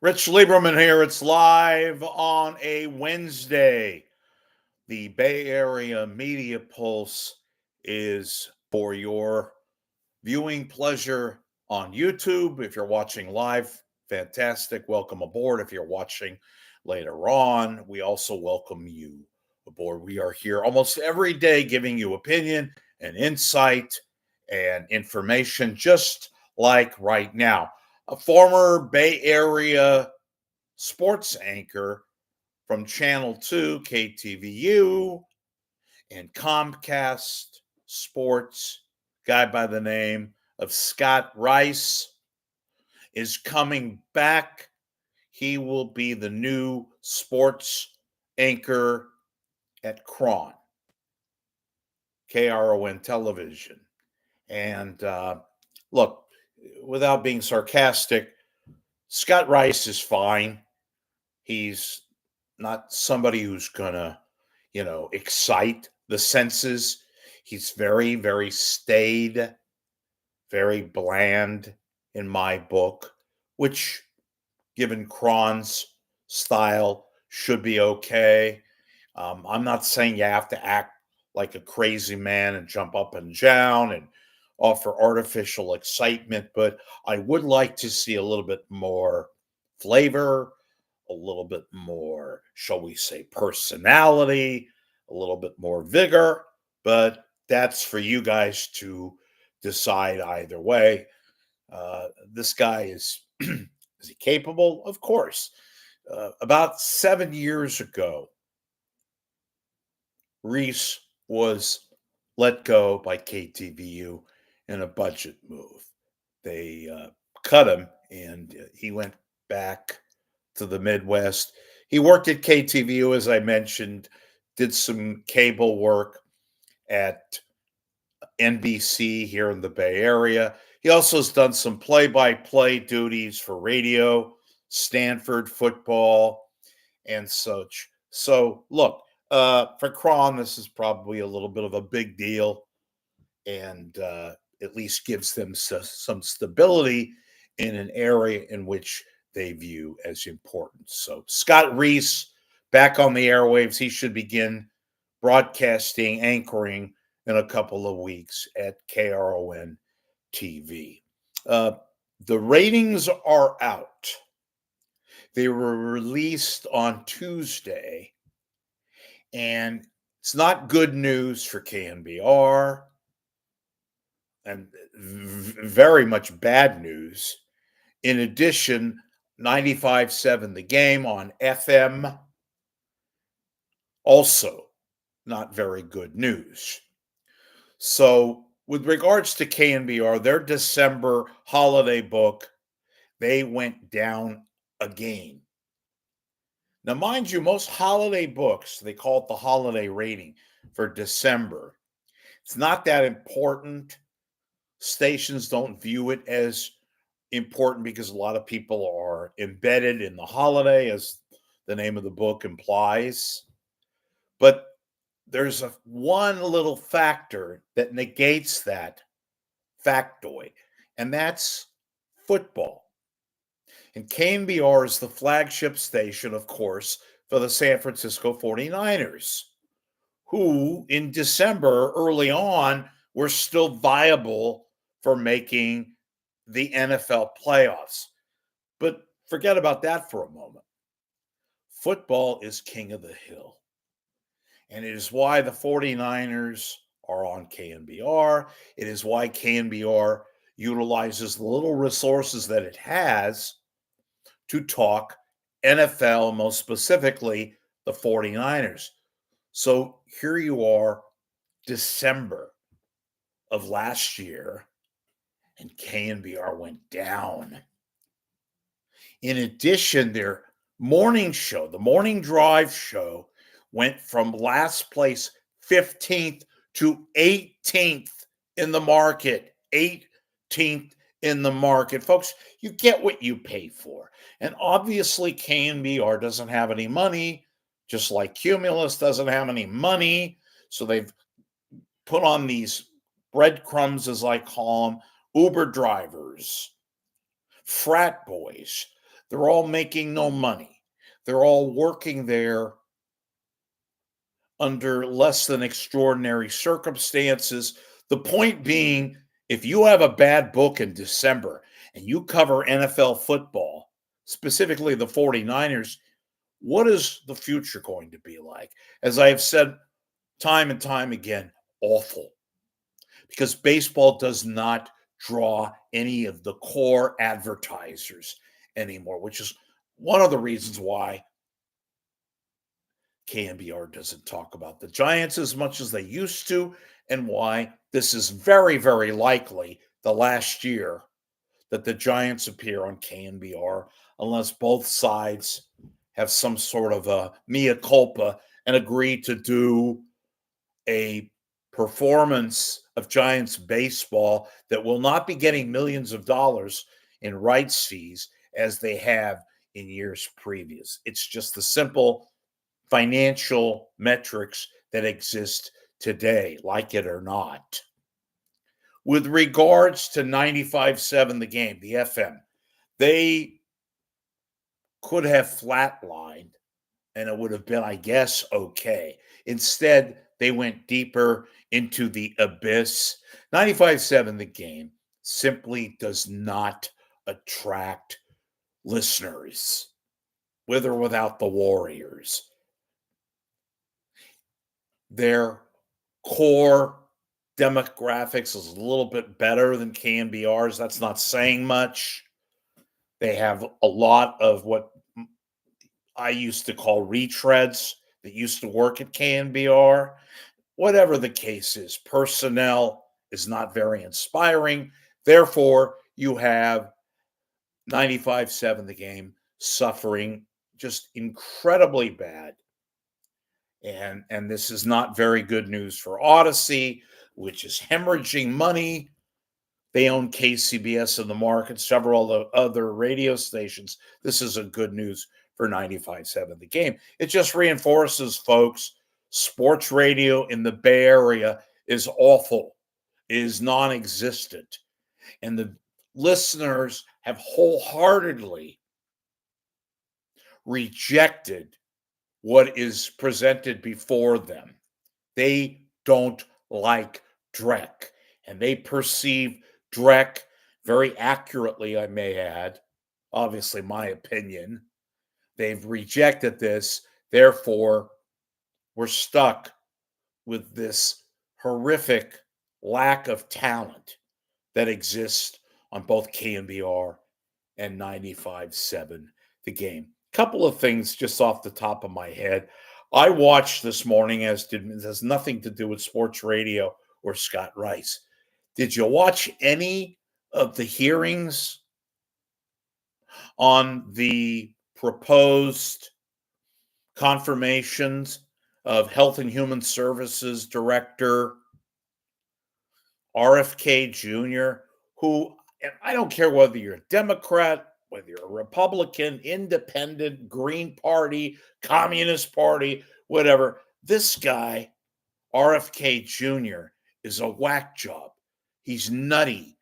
Rich Lieberman here. It's live on a Wednesday. The Bay Area Media Pulse is for your viewing pleasure on YouTube. If you're watching live, fantastic. Welcome aboard. If you're watching later on, we also welcome you aboard. We are here almost every day giving you opinion and insight and information, just like right now. A former Bay Area sports anchor from Channel 2, KTVU, and Comcast Sports, guy by the name of Scott Reiss, is coming back. He will be the new sports anchor at KRON Television. And look, without being sarcastic, Scott Reiss is fine. He's not somebody who's going to, excite the senses. He's very, very staid, very bland in my book, which, given KRON's style, should be okay. I'm not saying you have to act like a crazy man and jump up and down and offer artificial excitement, but I would like to see a little bit more flavor, a little bit more, shall we say, personality, a little bit more vigor, but that's for you guys to decide either way. This guy is he capable? Of course. About 7 years ago, Reiss was let go by KTVU in a budget move. They cut him, and he went back to the Midwest. He worked at KTVU, as I mentioned, did some cable work at NBC here in the Bay Area. He also has done some play-by-play duties for radio, Stanford football, and such. So, look, for KRON, this is probably a little bit of a big deal, and at least gives them some stability in an area in which they view as important. So Scott Reiss back on the airwaves. He should begin broadcasting, anchoring in a couple of weeks at KRON-TV. The ratings are out. They were released on Tuesday, and it's not good news for KNBR, and very much bad news. In addition, 95.7 The Game on FM, also not very good news. So with regards to KNBR, their December holiday book, they went down again. Now, mind you, most holiday books, they call it the holiday rating for December. It's not that important. Stations don't view it as important because a lot of people are embedded in the holiday, as the name of the book implies. But there's one little factor that negates that factoid, and that's football. And KNBR is the flagship station, of course, for the San Francisco 49ers, who in December, early on, were still viable for making the NFL playoffs. But forget about that for a moment. Football is king of the hill. And it is why the 49ers are on KNBR. It is why KNBR utilizes the little resources that it has to talk NFL, most specifically the 49ers. So here you are, December of last year, and KNBR went down. In addition, their morning show, the morning drive show, went from last place 15th to 18th in the market. 18th in the market. Folks, you get what you pay for. And obviously, KNBR doesn't have any money, just like Cumulus doesn't have any money. So they've put on these breadcrumbs, as I call them, Uber drivers, frat boys, They're all making no money. They're all working there under less than extraordinary circumstances. The point being, if you have a bad book in December and you cover NFL football, specifically the 49ers, what is the future going to be like? As I have said time and time again, awful. Because baseball does not draw any of the core advertisers anymore, which is one of the reasons why KNBR doesn't talk about the Giants as much as they used to, and why this is very, very likely the last year that the Giants appear on KNBR, unless both sides have some sort of a mea culpa and agree to do a performance of Giants baseball that will not be getting millions of dollars in rights fees as they have in years previous. It's just the simple financial metrics that exist today, like it or not. With regards to 95.7 The Game, the FM, they could have flatlined and it would have been, I guess, okay. Instead, they went deeper into the abyss. 95.7 The Game simply does not attract listeners, with or without the Warriors. Their core demographics is a little bit better than KNBR's. That's not saying much. They have a lot of what I used to call retreads that used to work at KNBR. Whatever the case is, personnel is not very inspiring. Therefore, you have 95.7 The Game suffering just incredibly bad. And this is not very good news for Odyssey, which is hemorrhaging money. They own KCBS in the market, several other radio stations. This isn't good news for 95.7 The Game. It just reinforces, folks, sports radio in the Bay Area is awful, is non-existent. And the listeners have wholeheartedly rejected what is presented before them. They don't like Drek, and they perceive Drek very accurately, I may add, obviously my opinion. They've rejected this. Therefore, we're stuck with this horrific lack of talent that exists on both KNBR and 95.7 The Game. Couple of things just off the top of my head. I watched this morning, it has nothing to do with sports radio or Scott Reiss. Did you watch any of the hearings on the proposed confirmations of Health and Human Services Director RFK Jr., who, and I don't care whether you're a Democrat, whether you're a Republican, Independent, Green Party, Communist Party, whatever, this guy, RFK Jr., is a whack job. He's nutty.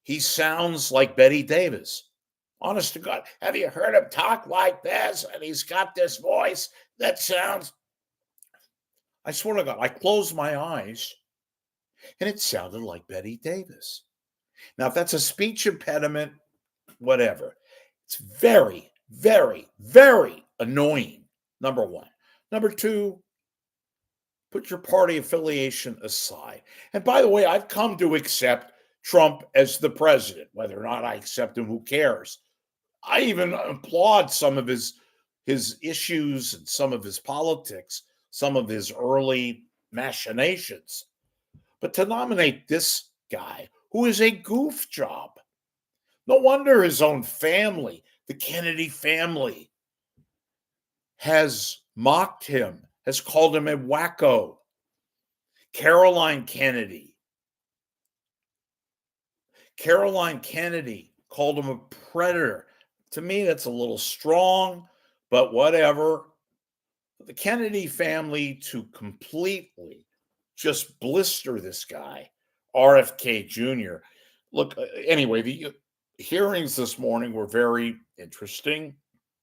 He sounds like Betty Davis. Honest to God, have you heard him talk like this? And he's got this voice that sounds, I swear to God, I closed my eyes and it sounded like Betty Davis. Now, if that's a speech impediment, whatever. It's very, very, very annoying, number one. Number two, put your party affiliation aside. And by the way, I've come to accept Trump as the president. Whether or not I accept him, who cares? I even applaud some of his issues and some of his politics, some of his early machinations. But to nominate this guy, who is a goof job, no wonder his own family, the Kennedy family, has mocked him, has called him a wacko. Caroline Kennedy called him a predator. To me, that's a little strong, but whatever. The Kennedy family to completely just blister this guy, RFK Jr. Look, anyway, hearings this morning were very interesting,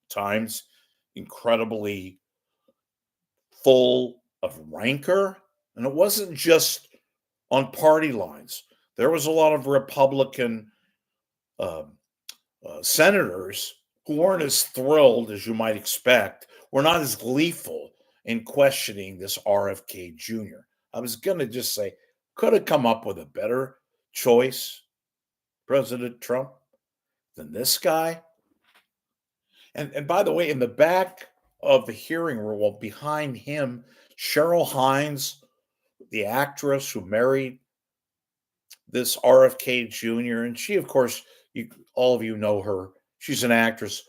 times incredibly full of rancor. And it wasn't just on party lines, there was a lot of Republican um senators who weren't as thrilled as you might expect, were not as gleeful in questioning this RFK Jr. I was going to just say, could have come up with a better choice, President Trump, than this guy. And by the way, in the back of the hearing room, well, behind him, Cheryl Hines, the actress who married this RFK Jr., and she, of course, all of you know her. She's an actress,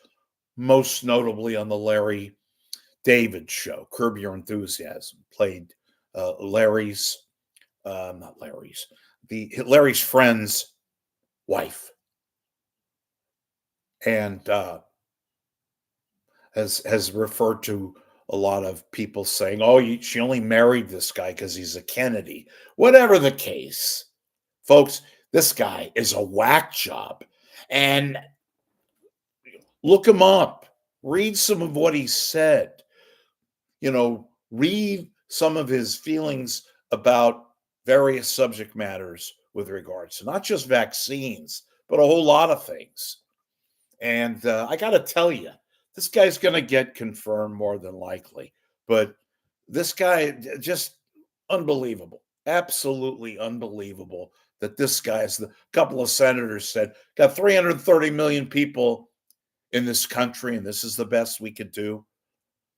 most notably on the Larry David show, Curb Your Enthusiasm, played Larry's, not Larry's, Larry's friend's wife, and has referred to a lot of people saying, "Oh, she only married this guy because he's a Kennedy." Whatever the case, folks, this guy is a whack job, and look him up. Read some of what he said. Read some of his feelings about various subject matters with regards to not just vaccines, but a whole lot of things. And I got to tell you, this guy's going to get confirmed more than likely. But this guy, just unbelievable, absolutely unbelievable that this guy, as the couple of senators said, got 330 million people in this country, and this is the best we could do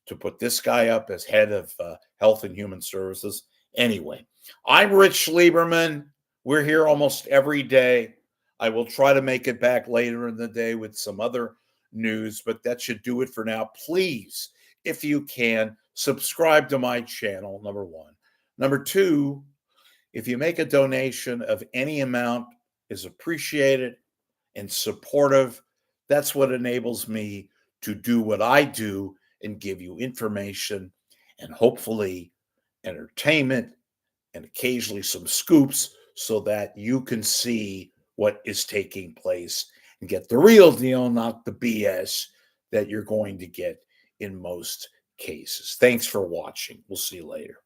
to put this guy up as head of Health and Human Services. Anyway, I'm Rich Lieberman. We're here almost every day. I will try to make it back later in the day with some other news, but that should do it for now. Please, if you can, subscribe to my channel, number one. Number two, if you make a donation of any amount is appreciated and supportive. That's what enables me to do what I do and give you information and hopefully entertainment and occasionally some scoops so that you can see what is taking place and get the real deal, not the BS that you're going to get in most cases. Thanks for watching. We'll see you later.